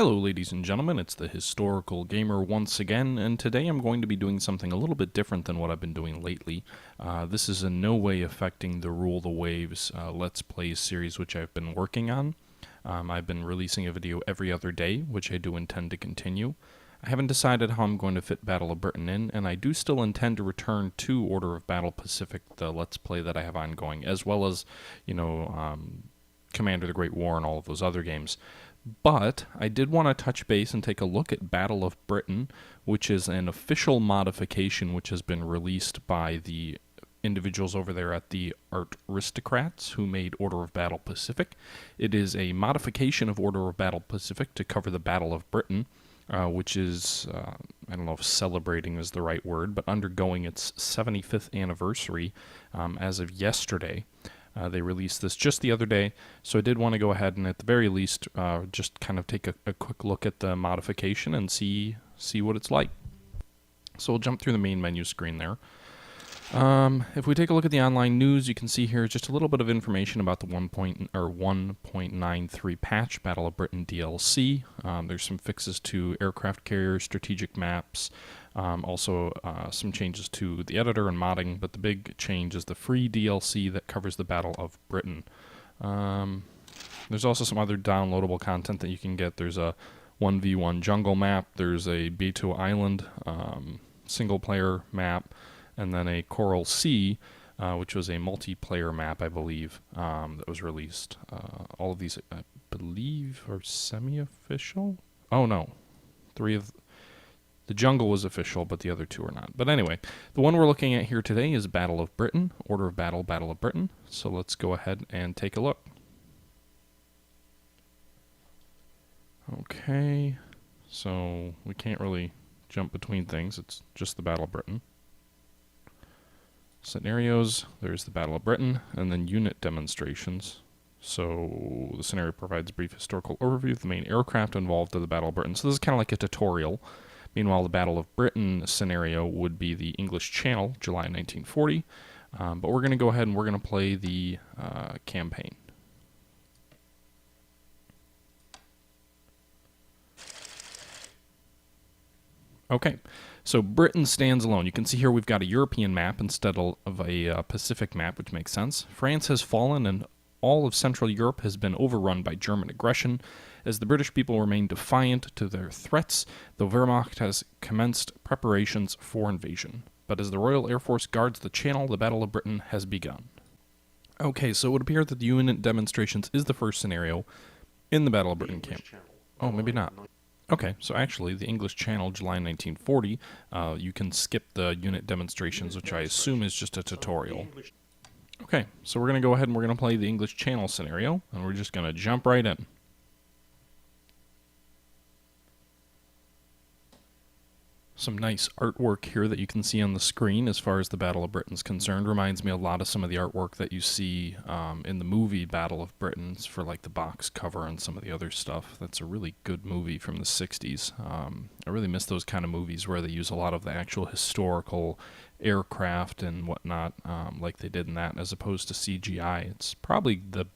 Hello ladies and gentlemen, it's the Historical Gamer once again, and today I'm going to be doing something a little bit different than what I've been doing lately. This is in no way affecting the Rule the Waves Let's Play series which I've been working on. I've been releasing a video every other day, which I do intend to continue. I haven't decided how I'm going to fit Battle of Britain in, and I do still intend to return to Order of Battle Pacific, the Let's Play that I have ongoing, as well as, Commander the Great War and all of those other games. But I did want to touch base and take a look at Battle of Britain, which is an official modification which has been released by the individuals over there at the Art Aristocrats who made Order of Battle Pacific. It is a modification of Order of Battle Pacific to cover the Battle of Britain, which is, I don't know if celebrating is the right word, but undergoing its 75th anniversary as of yesterday. They released this just the other day, so I did want to go ahead and at the very least just kind of take a quick look at the modification and see what it's like. So we'll jump through the main menu screen there. If we take a look at the online news, you can see here just a little bit of information about the 1.93 patch Battle of Britain DLC. There's some fixes to aircraft carriers, strategic maps, also some changes to the editor and modding, but the big change is the free DLC that covers the Battle of Britain. There's also some other downloadable content that you can get. There's a 1v1 jungle map, there's a Beto Island single player map, and then a Coral Sea, which was a multiplayer map, I believe, that was released. All of these, I believe, are semi-official? Oh, no. The jungle was official, but the other two are not. But anyway, the one we're looking at here today is Battle of Britain, Order of Battle, Battle of Britain. So let's go ahead and take a look. Okay, so we can't really jump between things. It's just the Battle of Britain. Scenarios, there's the Battle of Britain, and then unit demonstrations. So the scenario provides a brief historical overview of the main aircraft involved in the Battle of Britain. So this is kind of like a tutorial. Meanwhile, the Battle of Britain scenario would be the English Channel, July 1940. But we're going to go ahead and we're going to play the campaign. Okay, so Britain stands alone. You can see here we've got a European map instead of a Pacific map, which makes sense. France has fallen and all of Central Europe has been overrun by German aggression. As the British people remain defiant to their threats, the Wehrmacht has commenced preparations for invasion. But as the Royal Air Force guards the Channel, the Battle of Britain has begun. Okay, so it would appear that the unit demonstrations is the first scenario in the Battle of Britain camp. Oh, maybe not. Okay, so actually, the English Channel, July 1940, you can skip the unit demonstrations, which I assume is just a tutorial. Okay, so we're going to go ahead and we're going to play the English Channel scenario, and we're just going to jump right in. Some nice artwork here that you can see on the screen as far as the Battle of Britain's concerned. Reminds me a lot of some of the artwork that you see in the movie Battle of Britain for like the box cover and some of the other stuff. That's a really good movie from the 60s. I really miss those kind of movies where they use a lot of the actual historical aircraft and whatnot like they did in that as opposed to CGI. It's probably the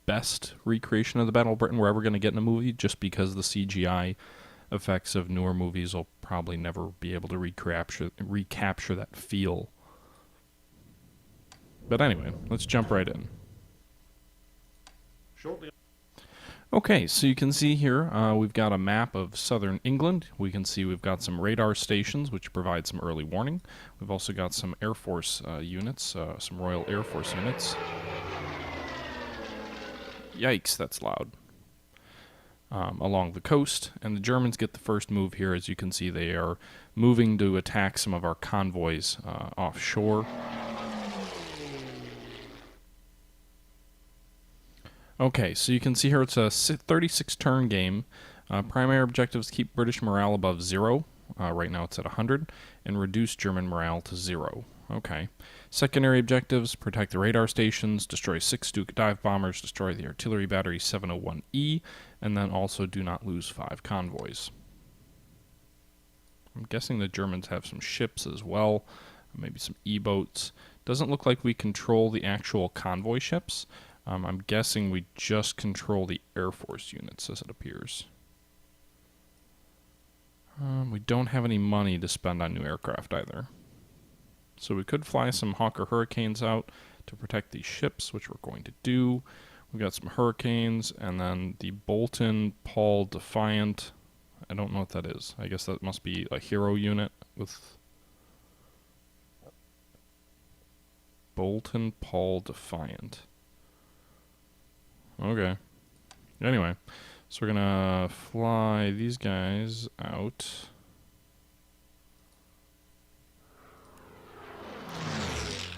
best recreation of the Battle of Britain we're ever going to get in a movie just because the CGI effects of newer movies will probably never be able to recapture that feel. But anyway, let's jump right in. Okay, so you can see here we've got a map of southern England. We can see we've got some radar stations which provide some early warning. We've also got some Air Force units, some Royal Air Force units. Yikes, that's loud. Along the coast, and the Germans get the first move here. As you can see, they are moving to attack some of our convoys offshore. Okay, so you can see here it's a 36 turn game. Primary objectives: keep British morale above 0. Right now it's at 100, and reduce German morale to 0. Okay. Secondary objectives: protect the radar stations, destroy 6 Stuka dive bombers, destroy the artillery battery 701E, and then also do not lose 5 convoys. I'm guessing the Germans have some ships as well, maybe some E-boats. Doesn't look like we control the actual convoy ships. I'm guessing we just control the Air Force units as it appears. We don't have any money to spend on new aircraft either. So we could fly some Hawker Hurricanes out to protect these ships, which we're going to do. We've got some Hurricanes, and then the Bolton Paul Defiant. I don't know what that is. I guess that must be a hero unit with Bolton Paul Defiant. Okay. Anyway, so we're gonna fly these guys out.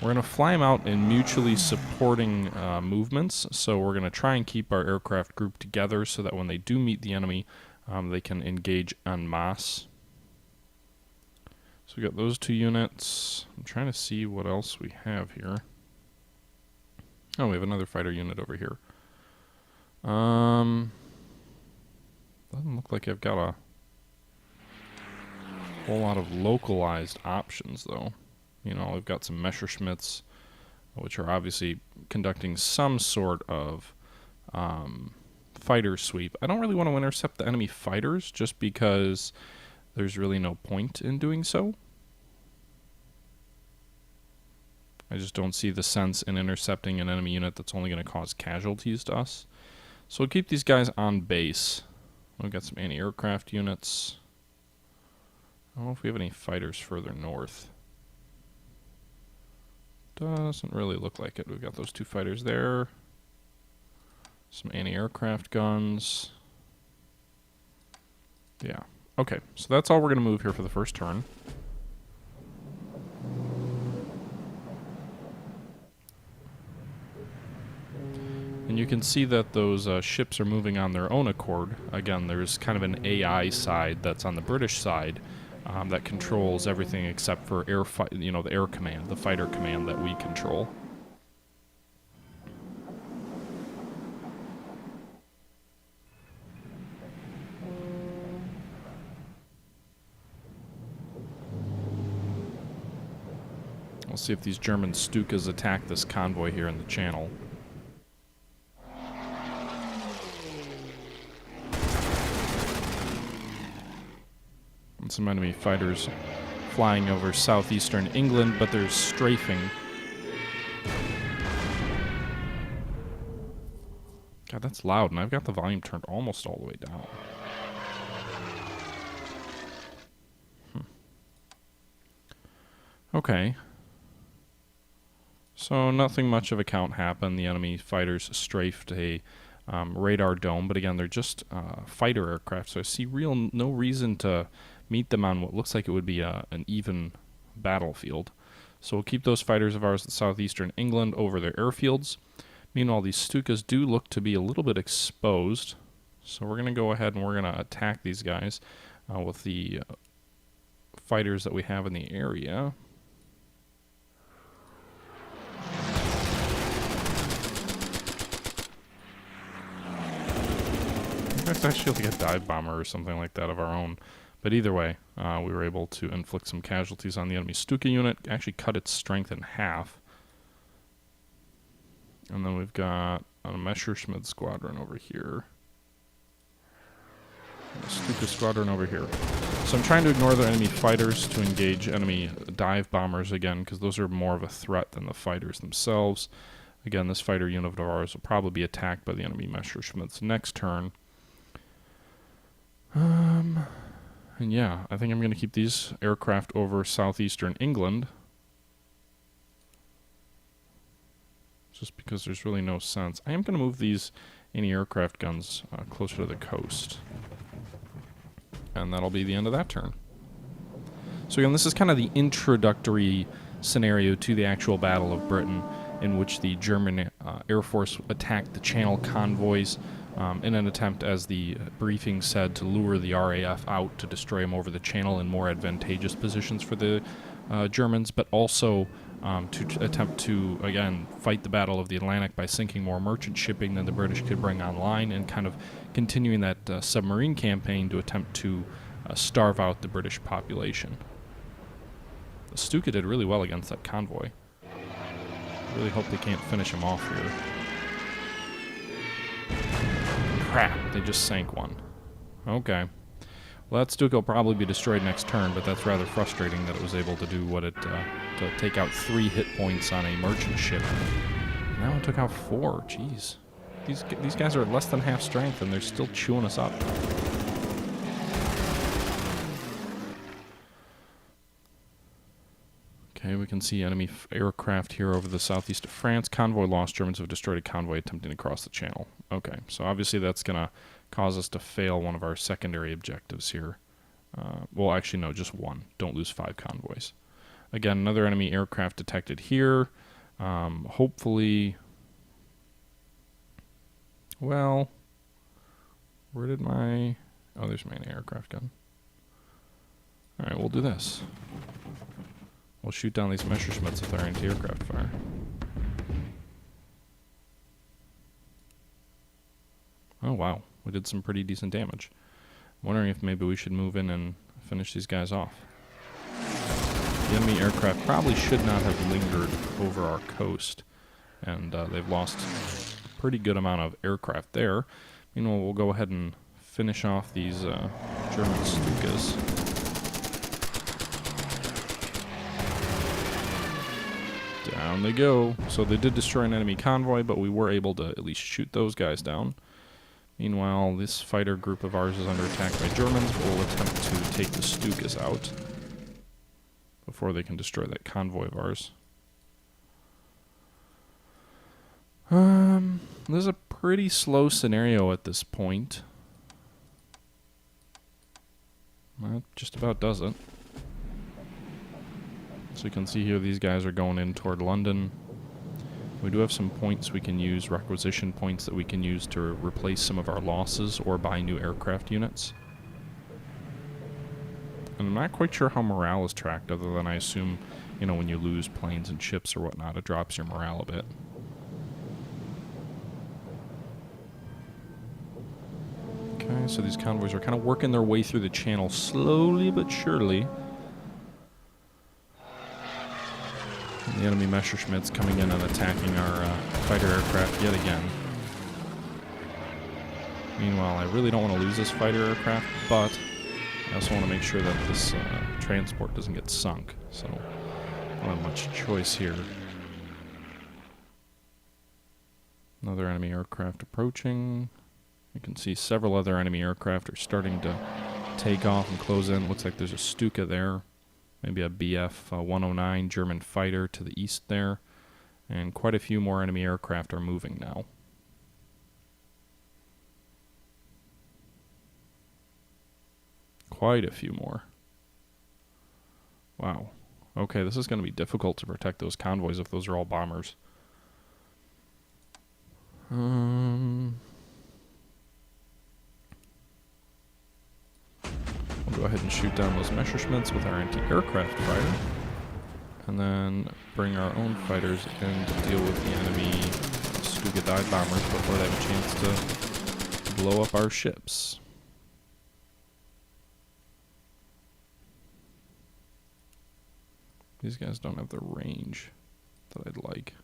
We're going to fly them out in mutually supporting movements, so we're going to try and keep our aircraft grouped together so that when they do meet the enemy, they can engage en masse. So we got those two units. I'm trying to see what else we have here. Oh, we have another fighter unit over here. Doesn't look like I've got a whole lot of localized options, though. You know, we've got some Messerschmitts, which are obviously conducting some sort of fighter sweep. I don't really want to intercept the enemy fighters just because there's really no point in doing so. I just don't see the sense in intercepting an enemy unit that's only going to cause casualties to us. So we'll keep these guys on base. We've got some anti-aircraft units. I don't know if we have any fighters further north. Doesn't really look like it. We've got those two fighters there. Some anti-aircraft guns. Yeah. Okay, so that's all we're going to move here for the first turn. And you can see that those ships are moving on their own accord. Again, there's kind of an AI side that's on the British side. That controls everything except for the air command, the fighter command that we control. We'll see if these German Stukas attack this convoy here in the channel. Some enemy fighters flying over southeastern England, but they're strafing. God, that's loud, and I've got the volume turned almost all the way down. Okay. So nothing much of a count happened. The enemy fighters strafed a radar dome, but again, they're just fighter aircraft, so I see no reason to meet them on what looks like it would be an even battlefield. So we'll keep those fighters of ours in southeastern England over their airfields. Meanwhile, these Stukas do look to be a little bit exposed, so we're going to go ahead and we're going to attack these guys with the fighters that we have in the area. It's actually like a dive bomber or something like that of our own. But either way, we were able to inflict some casualties on the enemy Stuka unit, actually cut its strength in half. And then we've got a Messerschmitt squadron over here. A Stuka squadron over here. So I'm trying to ignore the enemy fighters to engage enemy dive bombers again, because those are more of a threat than the fighters themselves. Again, this fighter unit of ours will probably be attacked by the enemy Messerschmitts next turn. And yeah, I think I'm going to keep these aircraft over southeastern England. Just because there's really no sense. I am going to move these anti-aircraft guns closer to the coast. And that'll be the end of that turn. So again, this is kind of the introductory scenario to the actual Battle of Britain, in which the German Air Force attacked the Channel convoys in an attempt, as the briefing said, to lure the RAF out to destroy them over the Channel in more advantageous positions for the Germans, but also to attempt to, again, fight the Battle of the Atlantic by sinking more merchant shipping than the British could bring online, and kind of continuing that submarine campaign to attempt to starve out the British population. The Stuka did really well against that convoy. Really hope they can't finish him off here. Crap, they just sank one. Okay. Well, that Stuka will probably be destroyed next turn, but that's rather frustrating that it was able to do what it, to take out 3 hit points on a merchant ship. Now it took out 4, jeez. These guys are at less than half strength and they're still chewing us up. Okay, we can see enemy aircraft here over the southeast of France. Convoy lost. Germans have destroyed a convoy attempting to cross the channel. Okay, so obviously that's going to cause us to fail one of our secondary objectives here. Well, actually, no, just one. Don't lose 5 convoys. Again, another enemy aircraft detected here. Hopefully... Well... Where did my... Oh, there's my aircraft gun. Alright, we'll do this. We'll shoot down these Messerschmitts with our anti-aircraft fire. Oh, wow. We did some pretty decent damage. I'm wondering if maybe we should move in and finish these guys off. The enemy aircraft probably should not have lingered over our coast, and they've lost a pretty good amount of aircraft there. Meanwhile, we'll go ahead and finish off these German Stukas. Down they go. So they did destroy an enemy convoy, but we were able to at least shoot those guys down. Meanwhile, this fighter group of ours is under attack by Germans, but we'll attempt to take the Stukas out before they can destroy that convoy of ours. This is a pretty slow scenario at this point. That just about does it. So you can see here these guys are going in toward London. We do have some points we can use, requisition points that we can use to replace some of our losses or buy new aircraft units. And I'm not quite sure how morale is tracked, other than I assume, you know, when you lose planes and ships or whatnot, it drops your morale a bit. Okay, so these convoys are kind of working their way through the channel slowly but surely. The enemy Messerschmitt's coming in and attacking our fighter aircraft yet again. Meanwhile, I really don't want to lose this fighter aircraft, but I also want to make sure that this transport doesn't get sunk, so I don't have much choice here. Another enemy aircraft approaching. You can see several other enemy aircraft are starting to take off and close in. Looks like there's a Stuka there. Maybe a Bf 109 German fighter to the east there. And quite a few more enemy aircraft are moving now. Quite a few more. Wow. Okay, this is going to be difficult to protect those convoys if those are all bombers. We'll go ahead and shoot down those Messerschmitts with our anti-aircraft fire. And then bring our own fighters in to deal with the enemy Stuka dive bombers before they have a chance to blow up our ships. These guys don't have the range that I'd like.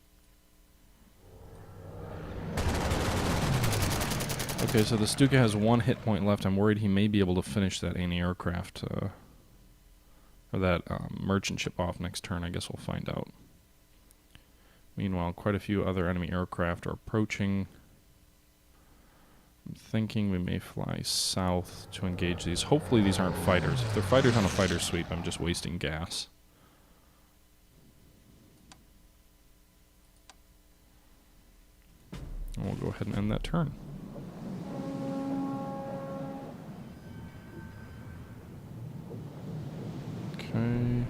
Okay, so the Stuka has 1 hit point left. I'm worried he may be able to finish that anti-aircraft, or that merchant ship off next turn. I guess we'll find out. Meanwhile, quite a few other enemy aircraft are approaching. I'm thinking we may fly south to engage these. Hopefully these aren't fighters. If they're fighters on a fighter sweep, I'm just wasting gas. And we'll go ahead and end that turn. Okay.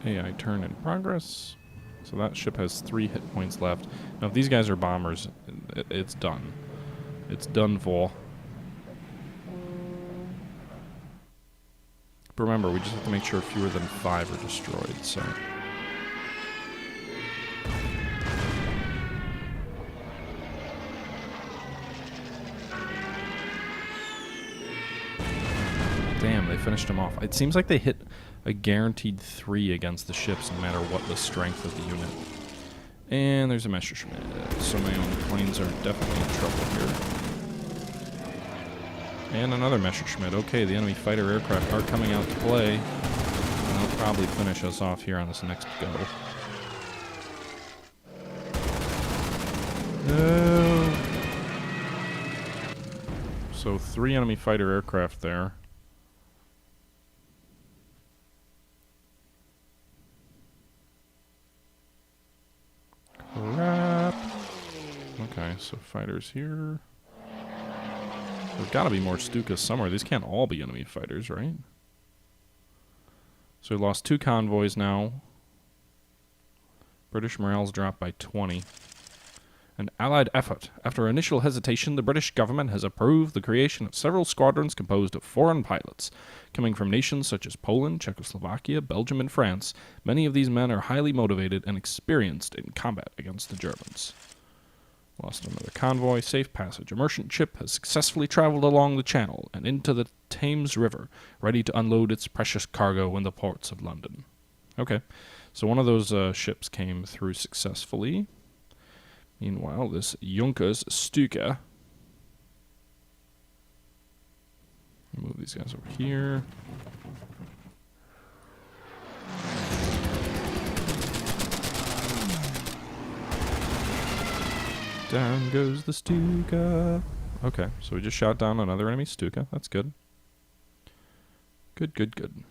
AI turn in progress. So that ship has 3 hit points left. Now if these guys are bombers, it's done. It's done for. But remember, we just have to make sure fewer than 5 are destroyed, so... Damn, they finished them off. It seems like they hit a guaranteed 3 against the ships no matter what the strength of the unit. And there's a Messerschmitt. So my own planes are definitely in trouble here. And another Messerschmitt. Okay, the enemy fighter aircraft are coming out to play. And they'll probably finish us off here on this next go. No. So 3 enemy fighter aircraft there. Crap. Okay, so fighters here. There's got to be more Stukas somewhere. These can't all be enemy fighters, right? So we lost 2 convoys now. British morale's dropped by 20. An Allied effort. After initial hesitation, the British government has approved the creation of several squadrons composed of foreign pilots. Coming from nations such as Poland, Czechoslovakia, Belgium, and France, many of these men are highly motivated and experienced in combat against the Germans. Lost another convoy. Safe passage. A merchant ship has successfully traveled along the Channel and into the Thames River, ready to unload its precious cargo in the ports of London. Okay, so one of those ships came through successfully. Meanwhile, this Junkers Stuka. Move these guys over here. Down goes the Stuka. Okay, so we just shot down another enemy Stuka. That's good. Good, good, good.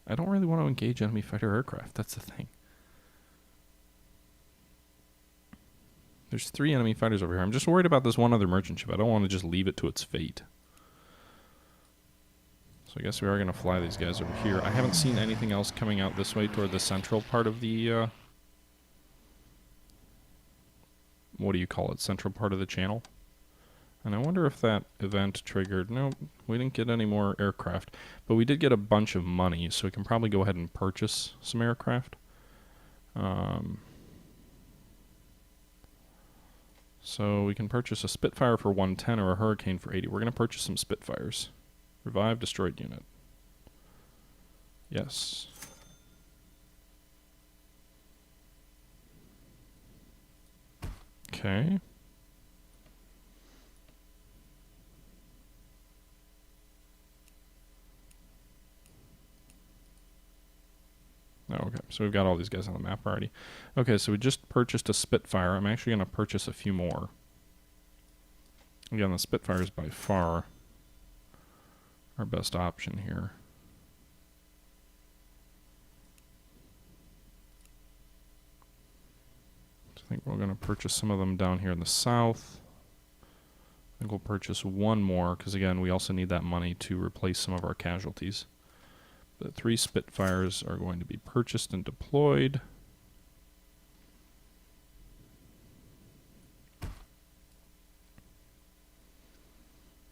I don't really want to engage enemy fighter aircraft. That's the thing. There's 3 enemy fighters over here. I'm just worried about this one other merchant ship. I don't want to just leave it to its fate. So I guess we are going to fly these guys over here. I haven't seen anything else coming out this way toward the central part of the... what do you call it? Central part of the channel? And I wonder if that event triggered... No, we didn't get any more aircraft. But we did get a bunch of money, so we can probably go ahead and purchase some aircraft. So we can purchase a Spitfire for 110 or a Hurricane for 80. We're going to purchase some Spitfires. Revive destroyed unit. Yes. Okay. Oh, okay, so we've got all these guys on the map already. Okay, so we just purchased a Spitfire. I'm actually going to purchase a few more. Again, the Spitfire is by far our best option here. I think we're going to purchase some of them down here in the south. I think we'll purchase one more, because again, we also need that money to replace some of our casualties. The 3 Spitfires are going to be purchased and deployed.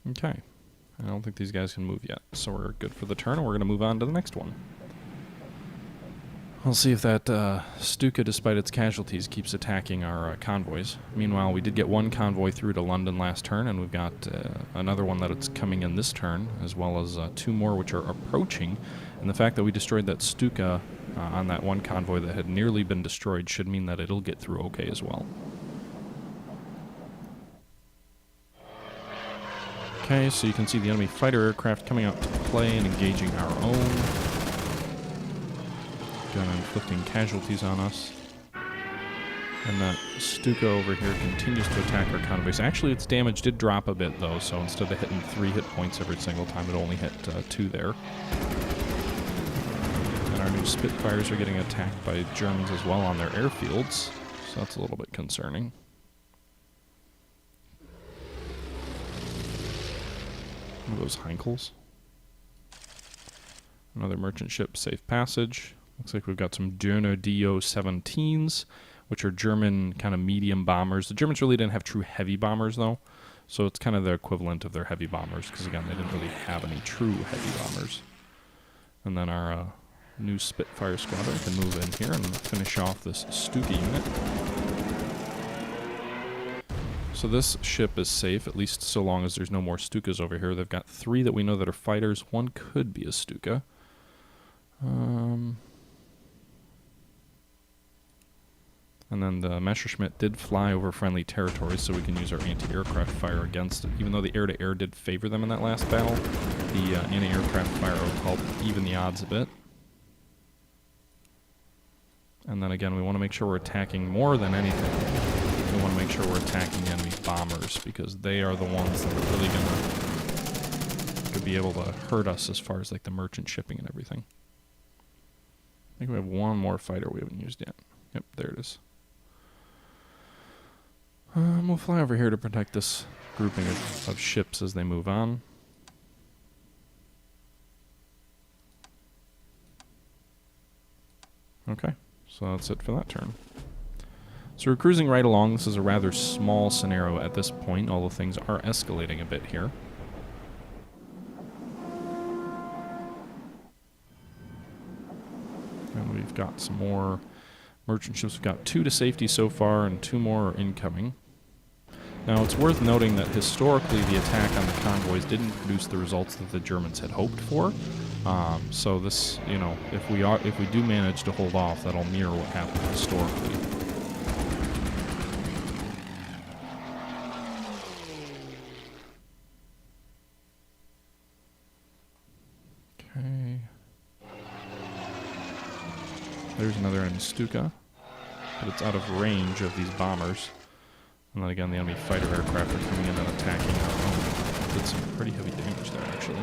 Okay. I don't think these guys can move yet, so we're good for the turn, and we're going to move on to the next one. We'll see if that Stuka, despite its casualties, keeps attacking our convoys. Meanwhile, we did get 1 convoy through to London last turn, and we've got another one that's coming in this turn, as well as 2 more which are approaching. And the fact that we destroyed that Stuka on that 1 convoy that had nearly been destroyed should mean that it'll get through okay as well. Okay, so you can see the enemy fighter aircraft coming out to play and engaging our own. Gun inflicting casualties on us. And that Stuka over here continues to attack our convoys. Actually, its damage did drop a bit, though, so instead of hitting 3 hit points every single time, it only hit 2 there. And our new Spitfires are getting attacked by Germans as well on their airfields, so that's a little bit concerning. One of those Heinkels. Another merchant ship, safe passage. Looks like we've got some Döner Do-17s, which are German kind of medium bombers. The Germans really didn't have true heavy bombers, though, so it's kind of the equivalent of their heavy bombers, because, again, they didn't really have any true heavy bombers. And then our new Spitfire squadron can move in here and finish off this Stuka unit. So this ship is safe, at least so long as there's no more Stukas over here. They've got 3 that we know that are fighters. 1 could be a Stuka. And then the Messerschmitt did fly over friendly territory, so we can use our anti-aircraft fire against it. Even though the air-to-air did favor them in that last battle, the anti-aircraft fire will help even the odds a bit. And then again, we want to make sure we're attacking more than anything. We want to make sure we're attacking the enemy bombers, because they are the ones that are really could be able to hurt us as far as like the merchant shipping and everything. I think we have one more fighter we haven't used yet. Yep, there it is. We'll fly over here to protect this grouping of ships as they move on. Okay, so that's it for that turn. So we're cruising right along. This is a rather small scenario at this point, although things are escalating a bit here. And we've got some more merchant ships. We've got 2 to safety so far, and 2 more are incoming. Now, it's worth noting that historically the attack on the convoys didn't produce the results that the Germans had hoped for. So this, you know, if we do manage to hold off, that'll mirror what happened historically. Okay. There's another enemy Stuka, but it's out of range of these bombers. And then again, the enemy fighter aircraft are coming in and attacking. Did some pretty heavy damage there, actually.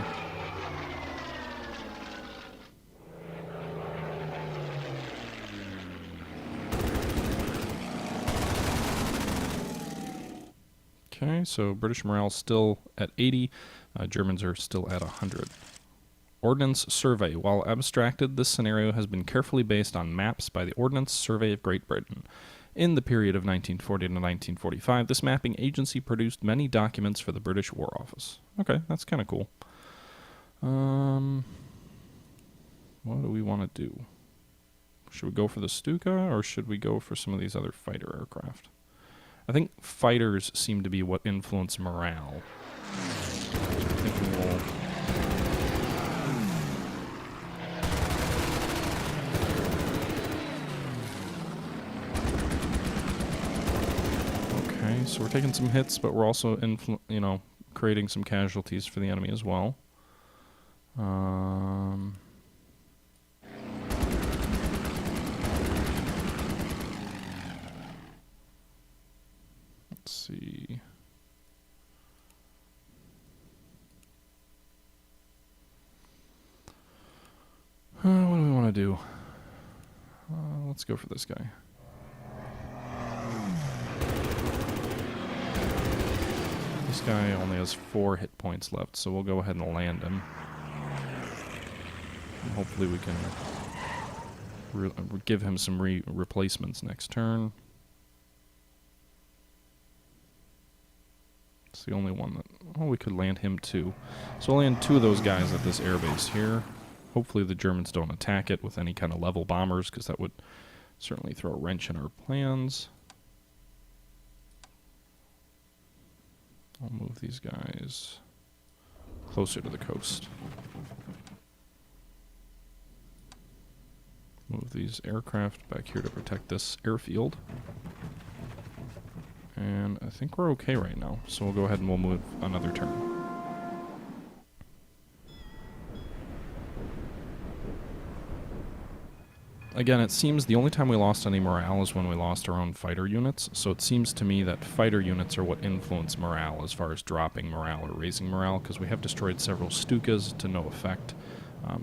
Okay, so British morale still at 80. Germans are still at 100. Ordnance Survey. While abstracted, this scenario has been carefully based on maps by the Ordnance Survey of Great Britain. In the period of 1940 to 1945, this mapping agency produced many documents for the British War Office. Okay, that's kind of cool. What do we want to do? Should we go for the Stuka, or should we go for some of these other fighter aircraft? I think fighters seem to be what influence morale. So I'm thinking we'll... Okay, so we're taking some hits, but we're also, creating some casualties for the enemy as well. Let's see. What do we want to do? Let's go for this guy. This guy only has 4 hit points left, so we'll go ahead and land him. And hopefully we can give him some replacements next turn. It's the only one that... Oh, we could land him too. So we'll land 2 of those guys at this airbase here. Hopefully the Germans don't attack it with any kind of level bombers, because that would certainly throw a wrench in our plans. I'll move these guys closer to the coast. Move these aircraft back here to protect this airfield. And I think we're okay right now, so we'll go ahead and we'll move another turn. Again, it seems the only time we lost any morale is when we lost our own fighter units, so it seems to me that fighter units are what influence morale as far as dropping morale or raising morale, because we have destroyed several Stukas to no effect.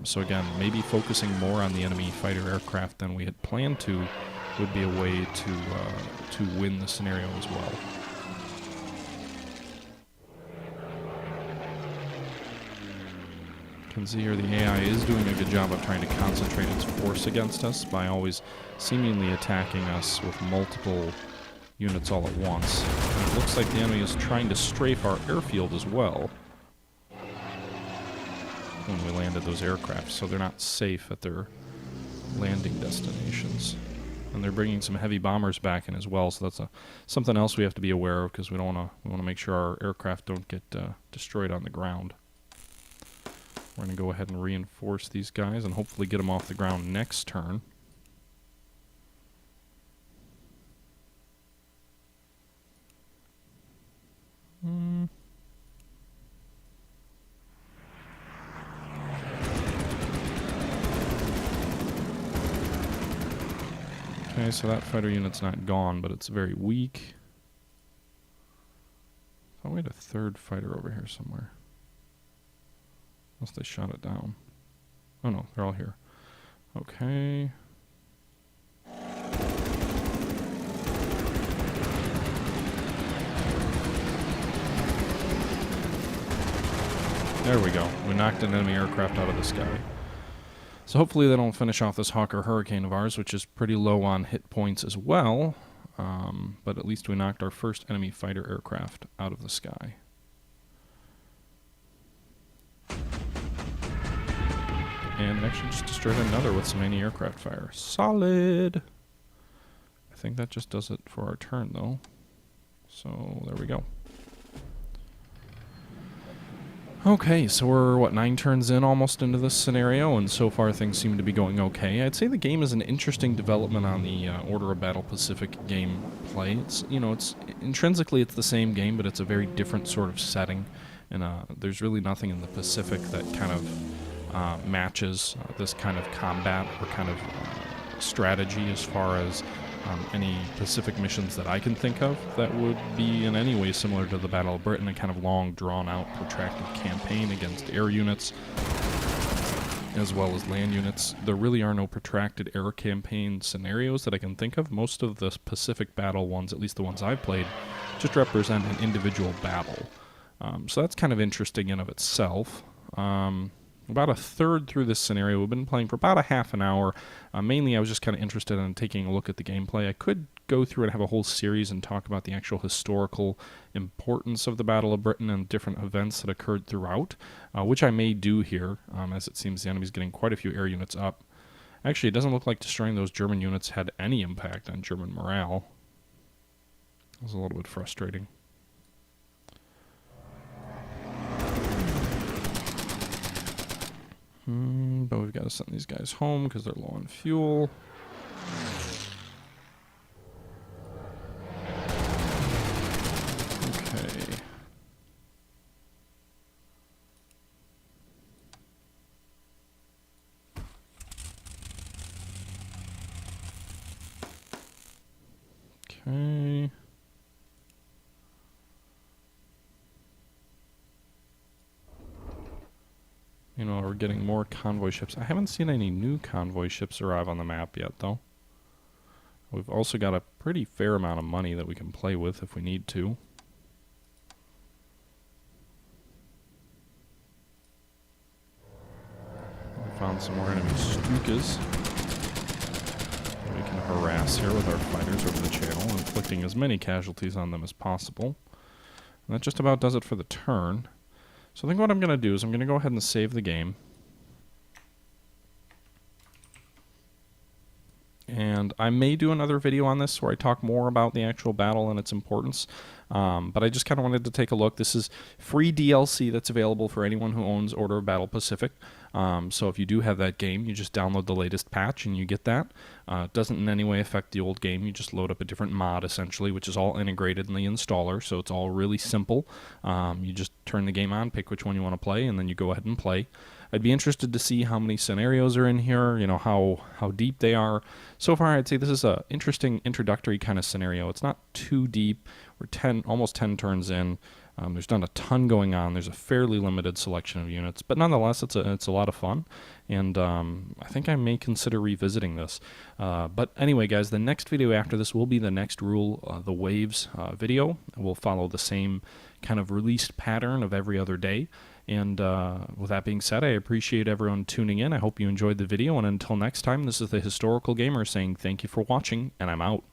So again, maybe focusing more on the enemy fighter aircraft than we had planned to would be a way to win the scenario as well. You can see here the AI is doing a good job of trying to concentrate its force against us by always seemingly attacking us with multiple units all at once. And it looks like the enemy is trying to strafe our airfield as well when we landed those aircraft, so they're not safe at their landing destinations. And they're bringing some heavy bombers back in as well, so that's something else we have to be aware of, because we want to make sure our aircraft don't get destroyed on the ground. We're going to go ahead and reinforce these guys and hopefully get them off the ground next turn. Okay, so that fighter unit's not gone, but it's very weak. Oh, we had a third fighter over here somewhere. Unless they shot it down. Oh no, they're all here. Okay. There we go. We knocked an enemy aircraft out of the sky. So hopefully they don't finish off this Hawker Hurricane of ours, which is pretty low on hit points as well. But at least we knocked our first enemy fighter aircraft out of the sky. And actually just destroyed another with some anti-aircraft fire. Solid! I think that just does it for our turn, though. So, there we go. Okay, so we're, 9 turns in almost into this scenario, and so far things seem to be going okay. I'd say the game is an interesting development on the Order of Battle Pacific gameplay. It's, it's intrinsically it's the same game, but it's a very different sort of setting, and there's really nothing in the Pacific that kind of matches this kind of combat or kind of strategy as far as any Pacific missions that I can think of that would be in any way similar to the Battle of Britain, a kind of long, drawn-out, protracted campaign against air units as well as land units. There really are no protracted air campaign scenarios that I can think of. Most of the Pacific battle ones, at least the ones I've played, just represent an individual battle. So that's kind of interesting in of itself. About a third through this scenario. We've been playing for about a half an hour. Mainly I was just kind of interested in taking a look at the gameplay. I could go through and have a whole series and talk about the actual historical importance of the Battle of Britain and different events that occurred throughout, which I may do here, as it seems the enemy's getting quite a few air units up. Actually, it doesn't look like destroying those German units had any impact on German morale. It was a little bit frustrating. But we've got to send these guys home because they're low on fuel. Okay. Okay. We're getting more convoy ships. I haven't seen any new convoy ships arrive on the map yet, though. We've also got a pretty fair amount of money that we can play with if we need to. We found some more enemy Stukas we can harass here with our fighters over the channel, inflicting as many casualties on them as possible. And that just about does it for the turn. So I think what I'm going to do is I'm going to go ahead and save the game. And I may do another video on this where I talk more about the actual battle and its importance. But I just kind of wanted to take a look. This is free DLC that's available for anyone who owns Order of Battle Pacific. So if you do have that game, you just download the latest patch and you get that. It doesn't in any way affect the old game. You just load up a different mod, essentially, which is all integrated in the installer. So it's all really simple. You just turn the game on, pick which one you want to play, and then you go ahead and play. I'd be interested to see how many scenarios are in here, how deep they are. So far, I'd say this is an interesting introductory kind of scenario. It's not too deep. We're almost 10 turns in. There's not a ton going on. There's a fairly limited selection of units, but nonetheless, it's a lot of fun, and I think I may consider revisiting this. But anyway, guys, the next video after this will be the next rule, the waves video. We'll follow the same kind of released pattern of every other day. And with that being said, I appreciate everyone tuning in. I hope you enjoyed the video, and until next time, this is the Historical Gamer saying thank you for watching, and I'm out.